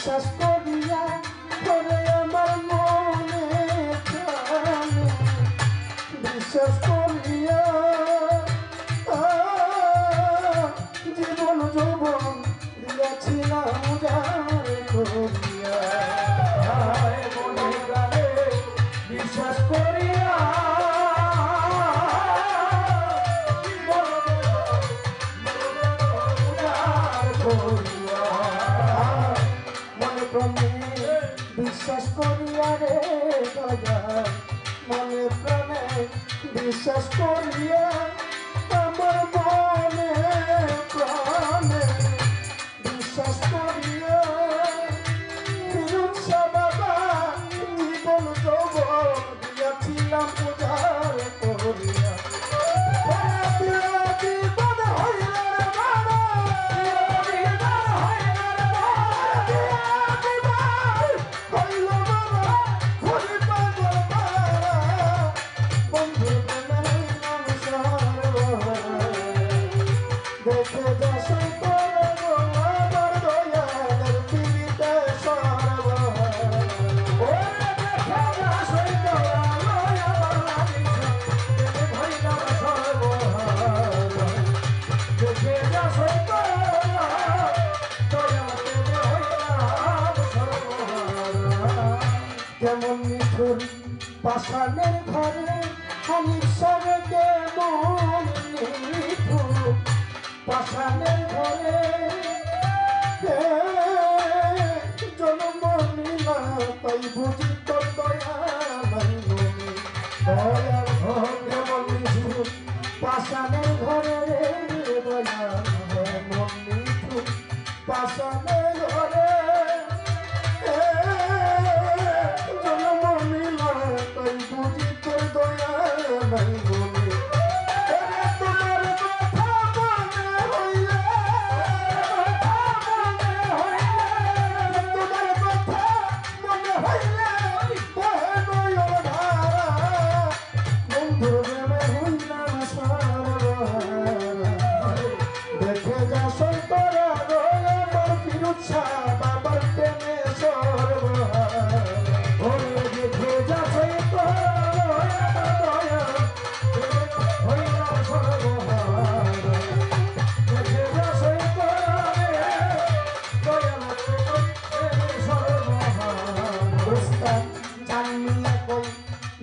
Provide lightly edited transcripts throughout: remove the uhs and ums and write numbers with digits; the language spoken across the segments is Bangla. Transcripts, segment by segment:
বিশ্বাস করিয়া করে আমার মনে প্রাণে বিশ্বাস করিয়া জীবন যৌবন দিয়াছিলাম উজাড় করিয়া মনে প্রাণে বিশ্বাস করিয়া বিশ্বাস করিয়া রে দয়াল মনে প্রাণে বিশ্বাস করিয়া আমার মনে প্রাণে বিশ্বাস করিয়া বিরুৎসা বাবা জীবন যৌবন দিয়াছিলাম উজাড় করিয়া কেমন মিঠুর পাষাণের ঘরে আমি স্বর্গে মন মিঠুর পাষাণের ঘরে জন্ম নিলা তাই বুঝি তোর দয়া নাই মনে দয়ার ঘর কেমন মিঠুর পাষাণের ঘরে রে দয়া মন মিঠুর পাষাণের ঘরে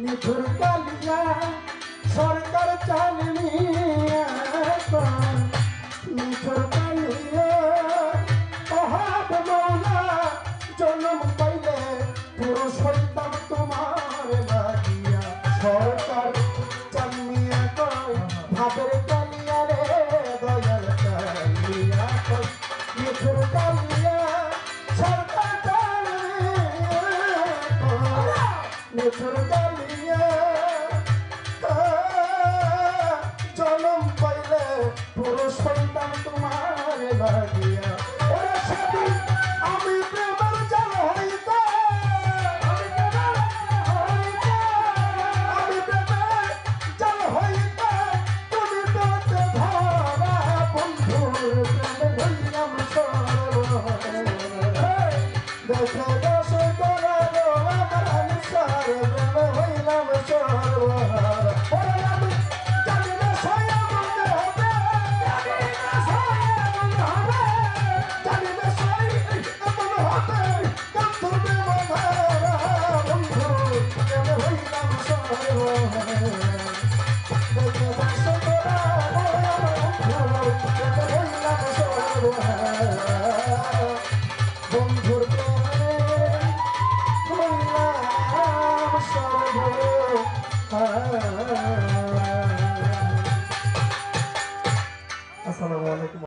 মিঠুর কালিয়া সরকার চালনি মিঠুর কালিয়া অহাব মৌলা জন্ম পাইলে পুরুষ হইতাম তোমার লাগিয়া সরকার চালিয়া কয় ভাবের কালিয়া রে দয়াল কালিয়া কয় মিঠুর কালিয়া সরকার চালিয়া মিঠুর কালিয়া জনম পাইলে পুরুষ হইতাম তোমার লাগিয়া ওরে সাথী আমি প্রেমের জাল হইতে আমি প্রেমের জাল হইতে তুমি পেতে ধরা বন্ধুর প্রেমে হইলাম দেখে দশ করা আমার আনসার প্রেমে হইলাম সর্বহার Oh